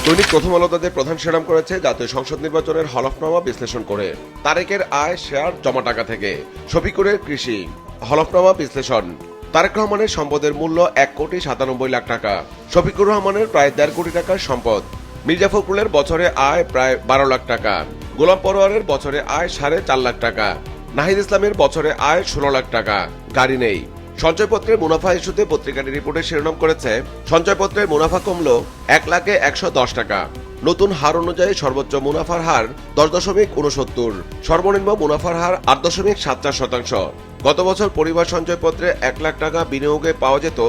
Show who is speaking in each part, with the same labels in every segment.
Speaker 1: দৈনিক প্রথম আলো তাদের প্রধান শিরোনাম করেছে জাতীয় সংসদ নির্বাচনের হলফনামা বিশ্লেষণ করে। তারেকের আয় শেয়ার জমা টাকা থেকে, শফিকুরের কৃষি হলফনামা বিশ্লেষণ। তারেক রহমানের সম্পদের মূল্য 1,97,00,000 টাকা, শফিকুর রহমানের প্রায় 1.5 কোটি টাকার সম্পদ। মির্জা ফখরুলের বছরে আয় প্রায় 12 লাখ টাকা, গোলাম পরোয়ারের বছরে আয় 4.5 লাখ টাকা, নাহিদ ইসলামের বছরে আয় 16 লাখ টাকা। গাড়ি নেই। সঞ্চয়পত্রের মুনাফা ইস্যুতে পত্রিকাটি রিপোর্টে শিরোনাম করেছে, সঞ্চয়পত্রের মুনাফা কমল 1,110 টাকা। নতুন হার অনুযায়ী সর্বোচ্চ মুনাফার হার 10.69, সর্বনিম্ন মুনাফার হার 8.74%। গত বছর পরিবার সঞ্চয়পত্রে 1 লাখ টাকা বিনিয়োগে পাওয়া যেত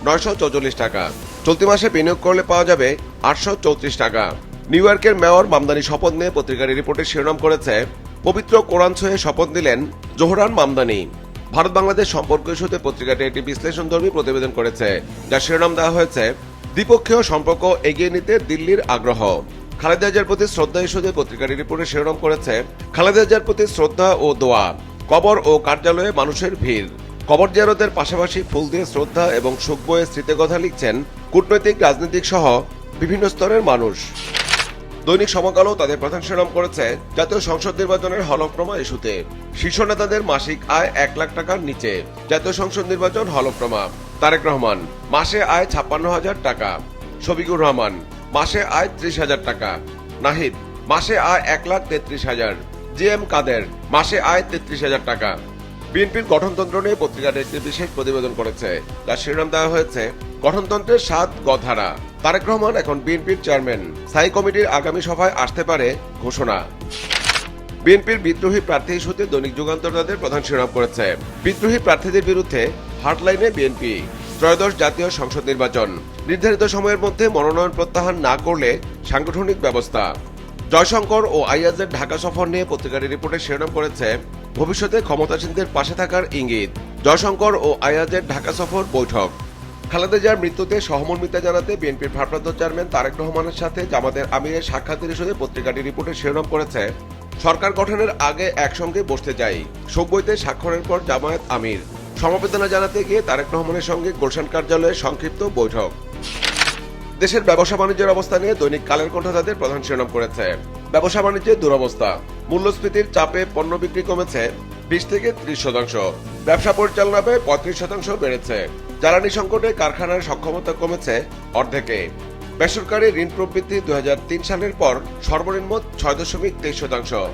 Speaker 1: 944 টাকা, চলতি মাসে বিনিয়োগ করলে পাওয়া যাবে 834 টাকা। নিউ ইয়র্কের মেয়র মামদানি শপথ নিয়ে পত্রিকাটি রিপোর্টে শিরোনাম করেছে, পবিত্র কোরআন ছুঁয়ে শপথ নিলেন জোহরান মামদানি। ভারত বাংলাদেশ সম্পর্ক ইস্যুতে পত্রিকাটি একটি বিশ্লেষণধর্মী প্রতিবেদন করেছে, যার শিরোনাম দেওয়া হয়েছে, দ্বিপক্ষীয় সম্পর্ক এগিয়ে নিতে দিল্লির আগ্রহ। খালেদা জিয়ার প্রতি শ্রদ্ধা ইস্যুতে পত্রিকাটি রিপোর্টে শিরোনাম করেছে, খালেদা জিয়ার প্রতি শ্রদ্ধা ও দোয়া, কবর ও কার্যালয়ে মানুষের ভিড়। কবর জিয়ারতের পাশাপাশি ফুল দিয়ে শ্রদ্ধা এবং শোক বয়ে স্মৃতিকথা লিখছেন কূটনৈতিক, রাজনৈতিক সহ বিভিন্ন স্তরের মানুষ। দৈনিক সমকালও তাদের প্রধান শিরোনাম করেছে, জাতীয় সংসদ নির্বাচনের হলফনামা ইস্যুতে, শীর্ষ নেতাদের মাসিক আয় 1 লাখ টাকার নিচে, জাতীয় সংসদ নির্বাচন হলফনামা। তারেক রহমান মাসে আয় 56,000 টাকা, শফিকুর রহমান মাসে আয় 30,000 টাকা, নাহিদ মাসে আয় 1,33,000, জিএম কাদের মাসে আয় 33,000 টাকা। বিএনপির গঠনতন্ত্র নিয়ে পত্রিকাটি একটি বিশেষ প্রতিবেদন করেছে, যার শিরোনাম দেওয়া হয়েছে, গঠনতন্ত্রের 7 ধারা। তারেক রহমান এখন বিএনপির চেয়ারম্যান, স্থায়ী কমিটির আগামী সভায় আসতে পারে ঘোষণা। বিএনপির বিদ্রোহী প্রার্থী ইস্যুতে দৈনিক যুগান্তর তাদের প্রধান শিরোনাম করেছে, বিদ্রোহী প্রার্থীদের বিরুদ্ধে হার্ডলাইনে বিএনপি, ত্রয়োদশ জাতীয় সংসদ নির্বাচন, নির্ধারিত সময়ের মধ্যে মনোনয়ন প্রত্যাহার না করলে সাংগঠনিক ব্যবস্থা। জয়শঙ্কর ও আইয়াজের ঢাকা সফর নিয়ে পত্রিকাটি রিপোর্টে শিরোনাম করেছে, ভবিষ্যতে ক্ষমতাসীনদের পাশে থাকার ইঙ্গিত, জয়শঙ্কর ও আইয়াজের ঢাকা সফর বৈঠক। খালেদা জিয়ার মৃত্যুতে সহমর্মিতা জানাতে বিএনপির ভারপ্রাপ্ত চেয়ারম্যান তারেক রহমানের সাথে জামাতের আমিরের সাক্ষাতের ইস্যুতে পত্রিকাটি রিপোর্টে শিরোনাম করেছে, সরকার গঠনের আগে একসঙ্গে বসতে চাই, শোক বইতে স্বাক্ষরের পর জামায়াত আমির, সমবেদনা জানাতে গিয়ে তারেক রহমানের সঙ্গে গুলশান কার্যালয়ে সংক্ষিপ্ত বৈঠক। দেশের ব্যবসা বাণিজ্যের অবস্থা নিয়ে দৈনিক কালের কণ্ঠ তাদের প্রধান শিরোনাম করেছে, ব্যবসা বাণিজ্যের দুরবস্থা, মূল্যস্ফীতির চাপে পণ্য বিক্রি কমেছে 20 থেকে 30%, ব্যবসা পরিচালনা ব্যয় 35% বেড়েছে, জ্বালানি সংকটে কারখানার সক্ষমতা কমেছে অর্ধেকে, বেসরকারি ঋণ প্রবৃদ্ধি 2003 সালের পর সর্বনিম্ন 6.23%।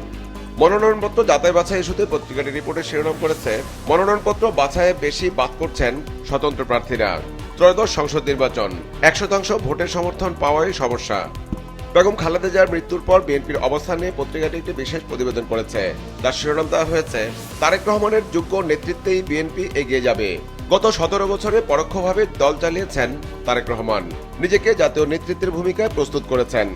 Speaker 1: মনোনয়নপত্র যাচাই বাছাই ইস্যুতে পত্রিকাটি রিপোর্টে শিরোনাম করেছে, মনোনয়নপত্র বাছাইয়ে বেশি বাদ করছেন স্বতন্ত্র প্রার্থীরা, ত্রয়োদশ সংসদ নির্বাচন, 100% ভোটের সমর্থন পাওয়াই সমস্যা। বেগম খালেদা জিয়ার মৃত্যুর পর বিএনপির অবস্থান নিয়ে পত্রিকাটি একটি বিশেষ প্রতিবেদন করেছে, যার শিরোনাম দেওয়া হয়েছে, তারেক রহমানের যোগ্য নেতৃত্বেই বিএনপি এগিয়ে যাবে। গত 17 বছরে পরোক্ষভাবে দল চালিয়েছেন তারেক রহমান, নিজেকে জাতীয় নেতৃত্বের ভূমিকায় প্রস্তুত করেছেন।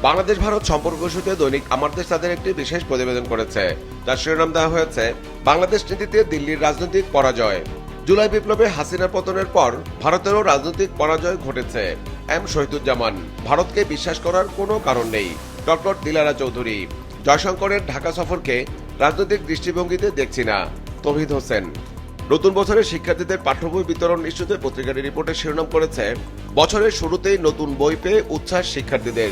Speaker 1: বাংলাদেশ ভারত সম্পর্ক ইস্যুতে দৈনিক আমার দেশ তাদের একটি বিশেষ প্রতিবেদন করেছে, যার শিরোনাম দেওয়া হয়েছে, বাংলাদেশ নীতিতে দিল্লির রাজনৈতিক পরাজয়, জুলাই বিপ্লবে হাসিনার পতনের পর ভারতেরও রাজনৈতিক পরাজয় ঘটেছে। এম শহীদুজ্জামান, ভারতকে বিশ্বাস করার কোনো কারণ নেই। ডক্টর দিলারা চৌধুরী, জয়শঙ্করের ঢাকা সফরকে রাজনৈতিক দৃষ্টিভঙ্গিতে দেখছি না। তৌহিদ হোসেন, নতুন বছরের শিক্ষার্থীদের পাঠ্য বই বিতরণ ইস্যুতে পত্রিকাটি রিপোর্টে শিরোনাম করেছে, বছরের শুরুতেই নতুন বই পেয়ে উচ্ছ্বাস শিক্ষার্থীদের।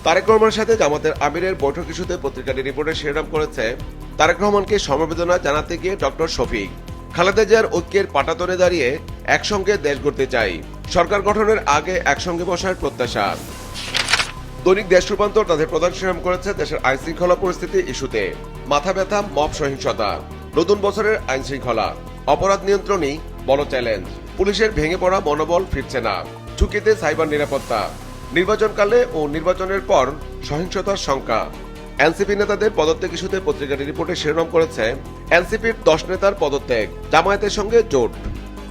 Speaker 1: তারেক রহমানের সাথে জামাতের আমিরের বৈঠক ইস্যুতে পত্রিকাটি রিপোর্টে শিরোনাম করেছে, তারেক রহমানকে সমবেদনা জানাতে গিয়ে ডক্টর শফিক, খালেদা জিয়ার ঐক্যের পাটাতনে দাঁড়িয়ে একসঙ্গে দেশ গড়তে চাই, সরকার গঠনের আগে একসঙ্গে বসার প্রত্যাশা। দৈনিক দেশ রূপান্তর তাদের প্রধান শিরোনাম করেছে, দেশের আইন শৃঙ্খলা পরিস্থিতি ইস্যুতে, মাথা ব্যথা মব সহিংসতা, নতুন বছরের আইন শৃঙ্খলা, অপরাধ নিয়ন্ত্রণই বড় চ্যালেঞ্জ, পুলিশের ভেঙে পড়া মনোবল ফিরছে না, ঝুঁকিতে সাইবার নিরাপত্তা, নির্বাচনকালে ও নির্বাচনের পর সহিংসতার শঙ্কা। এনসিপি নেতাদের পদত্যাগ ইস্যুতে পত্রিকাটি রিপোর্টে শিরোনাম করেছে, এনসিপির 10 নেতার পদত্যাগ, জামায়াতের সঙ্গে জোট।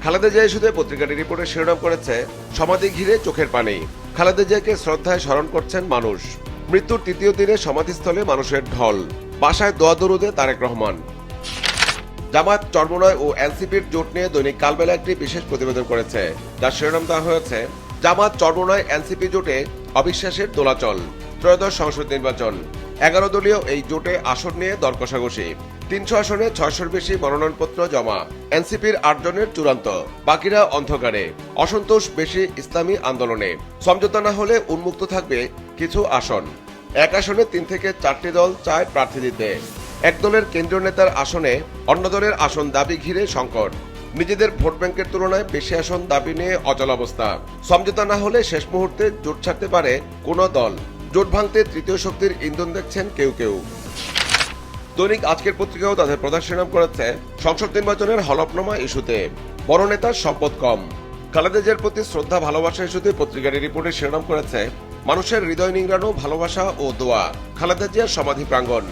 Speaker 1: খালেদা জিয়া ইস্যুতে পত্রিকাটি রিপোর্টে শিরোনাম করেছে, সমাধি ঘিরে চোখের পানি, খালেদা জিয়াকে শ্রদ্ধায় স্মরণ করছেন মানুষ, মৃত্যুর 3য় দিনে সমাধিস্থলে মানুষের ঢল, বাসায় দোয়া দরুদে তারেক রহমান। জামায়াত, চরমোনাই ও এনসিপির জোট নিয়ে দৈনিক কালবেলা একটি বিশেষ প্রতিবেদন করেছে, যার শিরোনাম দেওয়া হয়েছে, জামায়াত, চরমোনাই, এনসিপি জোটে অবিশ্বাসের দোলাচল, ত্রয়োদশ সংসদ নির্বাচন, 11 দলীয় এই জোটে আসন নিয়ে দর কষাকষি, 300 আসনে 600-র বেশি মনোনয়নপত্র জমা। এনসিপির 8 জনের চূড়ান্ত, বাকিরা অন্ধকারে। অসন্তোষ বেশি ইসলামী আন্দোলনে। সমঝোতা না হলে উন্মুক্ত থাকবে কিছু আসন। এক আসনে 3 থেকে 4টি দল চায় প্রার্থী দিতে। এক দলের কেন্দ্রীয় নেতার আসনে অন্য দলের আসন দাবি ঘিরে সংকট। নিজেদের ভোট ব্যাংকের তুলনায় বেশি আসন দাবি নিয়ে অচলাবস্থা। সমঝোতা না হলে শেষ মুহূর্তে জোট ছাড়তে পারে কোনো দল। জোট ভাঙতে তৃতীয় শক্তির ইন্ধন দেখছেন কেউ কেউ। দৈনিক আজকের পত্রিকাও তাদের প্রধান শিরোনাম করেছে সংসদ নির্বাচনের হলফনামা ইস্যুতে বড় নেতার সম্পদ কম। খালেদা জিয়ার প্রতি শ্রদ্ধা ভালোবাসা ইস্যুতে পত্রিকার রিপোর্টে শিরোনাম করেছে মানুষের হৃদয় নিংড়ানো ভালোবাসা ও দোয়া, খালেদা জিয়ার সমাধি প্রাঙ্গণ।